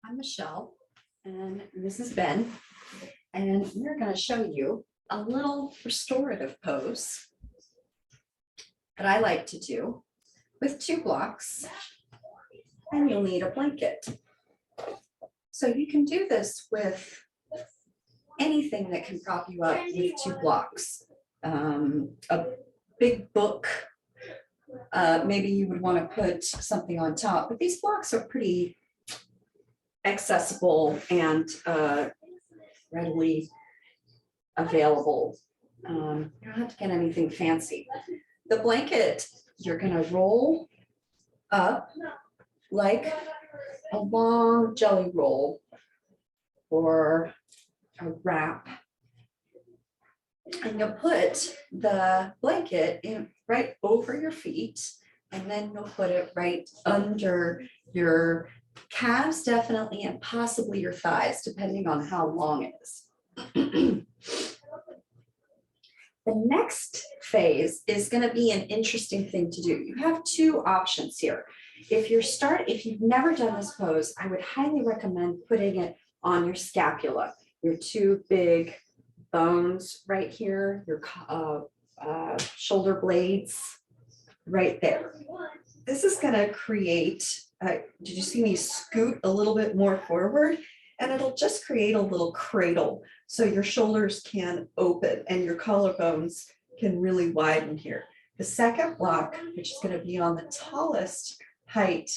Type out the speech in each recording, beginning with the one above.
I'm Michelle, and this is Ben, and we're going to show you a little restorative pose that I like to do with 2 blocks, and you'll need a blanket. So you can do this with anything that can prop you up with 2 blocks. A big book, maybe you would want to put something on top, but these blocks are pretty accessible and readily available. You don't have to get anything fancy. The blanket, you're going to roll up like a long jelly roll or a wrap. And you'll put the blanket in right over your feet, and then you'll put it right under your calves, definitely, and possibly your thighs, depending on how long it is. The next phase is going to be an interesting thing to do. You have 2 options here. If you've never done this pose, I would highly recommend putting it on your scapula, your 2 big bones right here, your shoulder blades right there. This is going to create, did you see me scoot a little bit more forward? And it'll just create a little cradle so your shoulders can open and your collarbones can really widen here. The second block, which is going to be on the tallest height,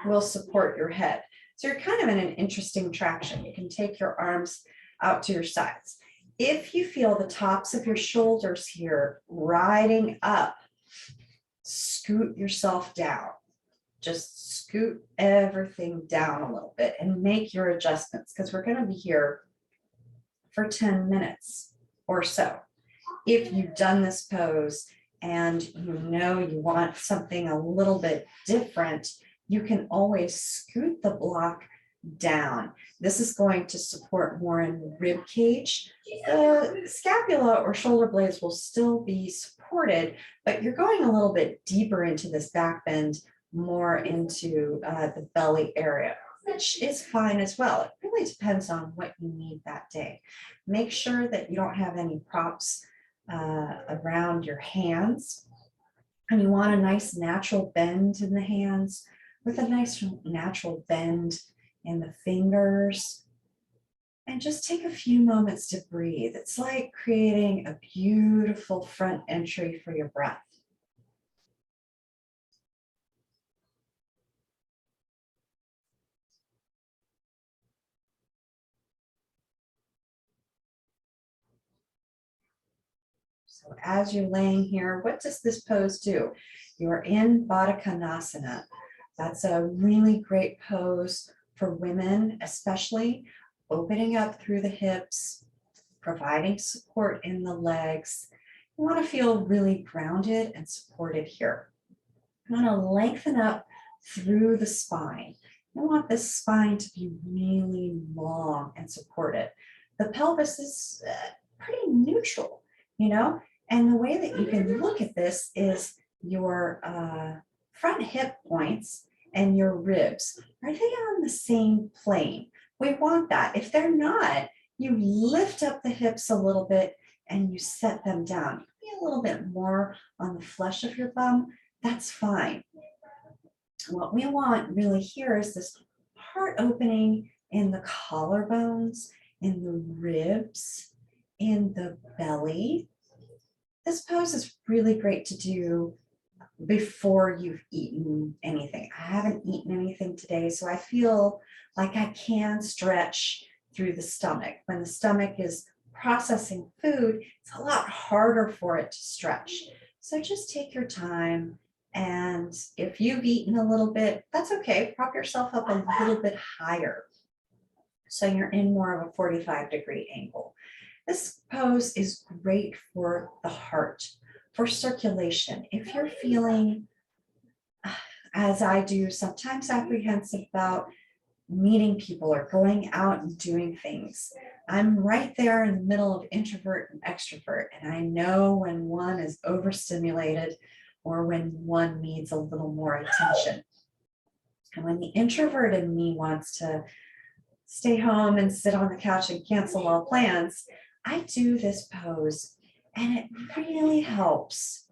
will support your head. So you're kind of in an interesting traction. You can take your arms out to your sides. If you feel the tops of your shoulders here riding up, scoot yourself down. Just scoot everything down a little bit and make your adjustments, because we're going to be here for 10 minutes or so. If you've done this pose and you know you want something a little bit different, you can always scoot the block down. This is going to support more in the rib cage. The scapula or shoulder blades will still be supported, but you're going a little bit deeper into this back bend, more into the belly area, which is fine as well. It really depends on what you need that day. Make sure that you don't have any props around your hands, and you want a nice natural bend in the hands with a nice natural bend in the fingers. And just take a few moments to breathe. It's like creating a beautiful front entry for your breath. So as you're laying here, what does this pose do? You're in Baddha Konasana. That's a really great pose for women, especially opening up through the hips, providing support in the legs. You want to feel really grounded and supported here. You want to lengthen up through the spine. You want this spine to be really long and supported. The pelvis is pretty neutral, you know? And the way that you can look at this is your front hip points and your ribs. Are they on the same plane? We want that. If they're not, you lift up the hips a little bit and you set them down. Maybe a little bit more on the flesh of your bum. That's fine. What we want really here is this heart opening in the collarbones, in the ribs, in the belly. This pose is really great to do before you've eaten anything. I haven't eaten anything today, so I feel like I can stretch through the stomach. When the stomach is processing food, it's a lot harder for it to stretch. So just take your time, and if you've eaten a little bit, that's okay. Prop yourself up a little bit higher so you're in more of a 45-degree angle. This pose is great for the heart, for circulation. If you're feeling, as I do, sometimes apprehensive about meeting people or going out and doing things, I'm right there in the middle of introvert and extrovert, and I know when one is overstimulated or when one needs a little more attention. And when the introvert in me wants to stay home and sit on the couch and cancel all plans, I do this pose, and it really helps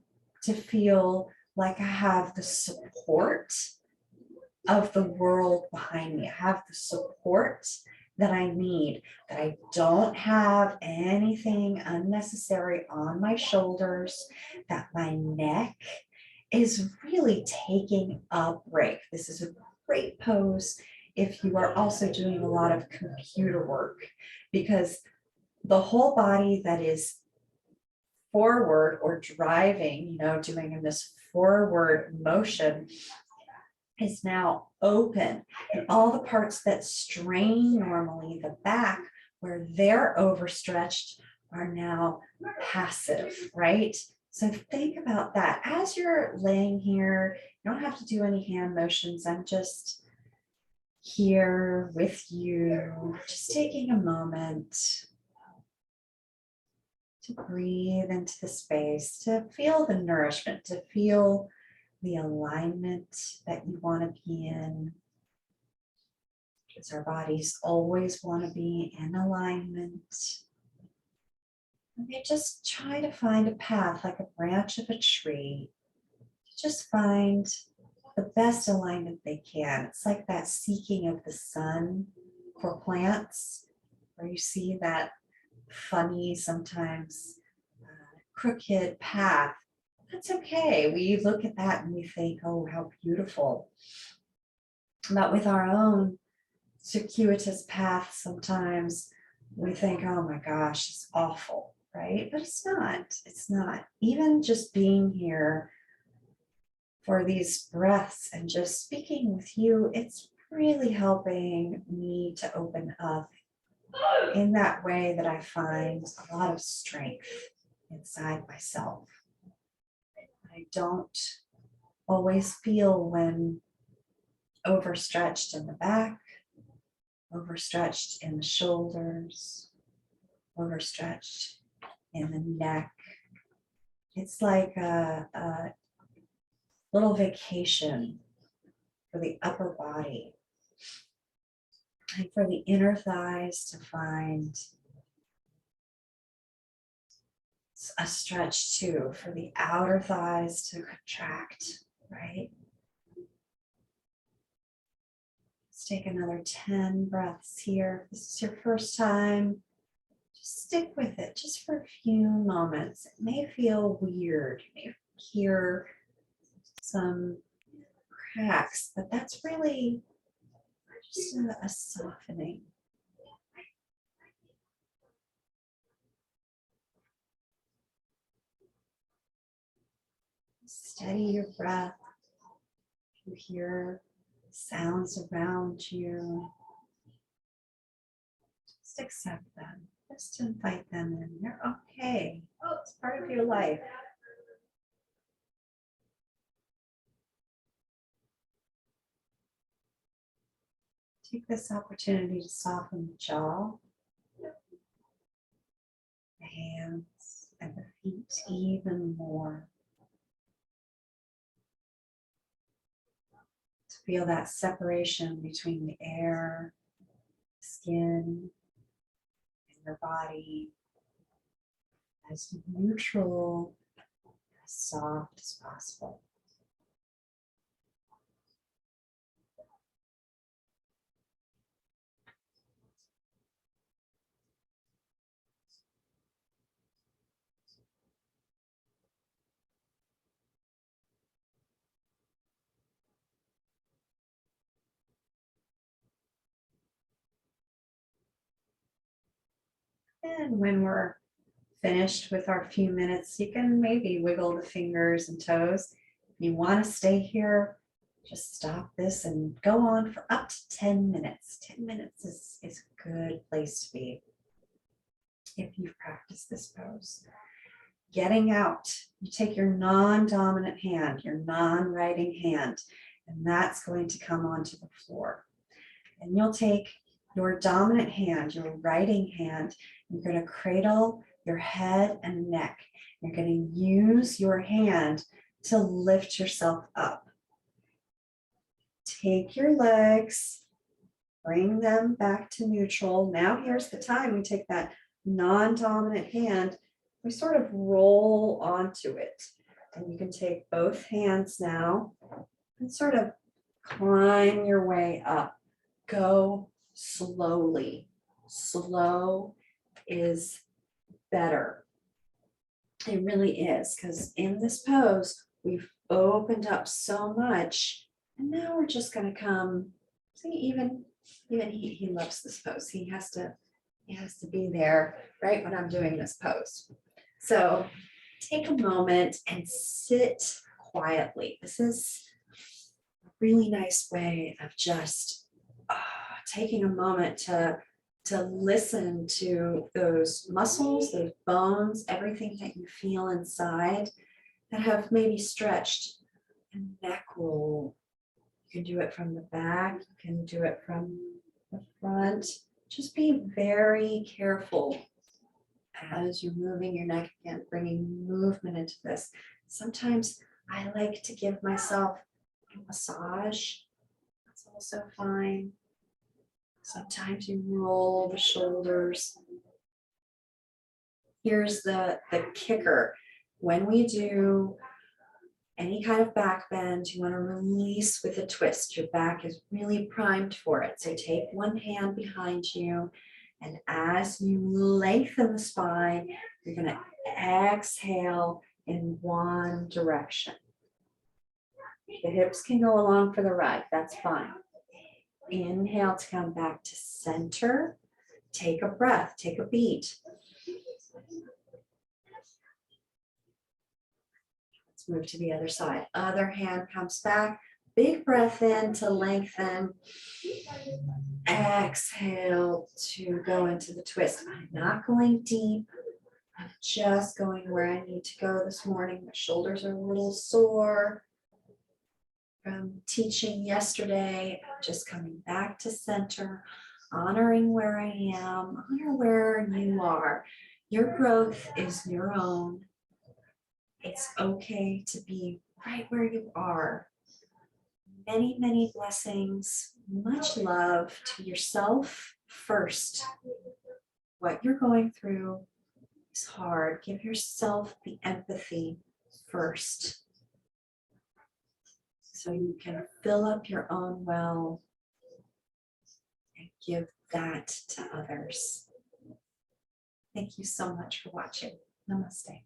to feel like I have the support of the world behind me. I have the support that I need, that I don't have anything unnecessary on my shoulders, that my neck is really taking a break. This is a great pose if you are also doing a lot of computer work, because the whole body that is forward or driving, doing in this forward motion is now open, and all the parts that strain normally, the back where they're overstretched, are now passive, right? So think about that as you're laying here. You don't have to do any hand motions. I'm just here with you, just taking a moment to breathe into the space, to feel the nourishment, to feel the alignment that you want to be in. Because our bodies always want to be in alignment. And they just try to find a path, like a branch of a tree, to just find the best alignment they can. It's like that seeking of the sun for plants, where you see that funny, sometimes crooked path. That's okay. We look at that and we think, oh, how beautiful. But with our own circuitous path, sometimes we think, oh my gosh, it's awful, right? But it's not. It's not. Even just being here for these breaths and just speaking with you, it's really helping me to open up in that way that I find a lot of strength inside myself. I don't always feel when overstretched in the back, overstretched in the shoulders, overstretched in the neck. It's like a little vacation for the upper body, and for the inner thighs to find a stretch too, for the outer thighs to contract, right? Let's take another 10 breaths here. If this is your first time, just stick with it just for a few moments. It may feel weird. You may hear some cracks, but that's really just a softening. Steady your breath. You hear sounds around you. Just accept them. Just invite them in. They're okay. It's part of your life. Take this opportunity to soften the jaw, the hands, and the feet even more. To feel that separation between the air, skin, and your body, as neutral, as soft as possible. And when we're finished with our few minutes, you can maybe wiggle the fingers and toes. If you want to stay here, just stop this and go on for up to 10 minutes. 10 minutes is a good place to be if you've practiced this pose. Getting out, you take your non-dominant hand, your non-writing hand, and that's going to come onto the floor. And you'll take your dominant hand, your writing hand, you're going to cradle your head and neck. You're going to use your hand to lift yourself up, to take your legs, bring them back to neutral. Now here's the time we take that non-dominant hand, we sort of roll onto it. And you can take both hands now and sort of climb your way up. Go slowly. Slow is better. It really is, because in this pose, we've opened up so much. And now we're just going to come, see, even he loves this pose. He has to be there right when I'm doing this pose. So take a moment and sit quietly. This is a really nice way of just taking a moment to listen to those muscles, those bones, everything that you feel inside that have maybe stretched. And neck roll. You can do it from the back, you can do it from the front. Just be very careful as you're moving your neck again, bringing movement into this. Sometimes I like to give myself a massage. That's also fine. Sometimes you roll the shoulders. Here's the kicker. When we do any kind of back bend, you want to release with a twist. Your back is really primed for it. So take one hand behind you, and as you lengthen the spine, you're going to exhale in one direction. The hips can go along for the ride. That's fine. Inhale to come back to center. Take a breath, take a beat. Let's move to the other side. Other hand comes back. Big breath in to lengthen. Exhale to go into the twist. I'm not going deep. I'm just going where I need to go this morning. My shoulders are a little sore from teaching yesterday. I'm just coming back to center, honoring where I am, honor where you are. Your growth is your own. It's okay to be right where you are. Many, many blessings, much love to yourself first. What you're going through is hard. Give yourself the empathy first, so you can fill up your own well and give that to others. Thank you so much for watching. Namaste.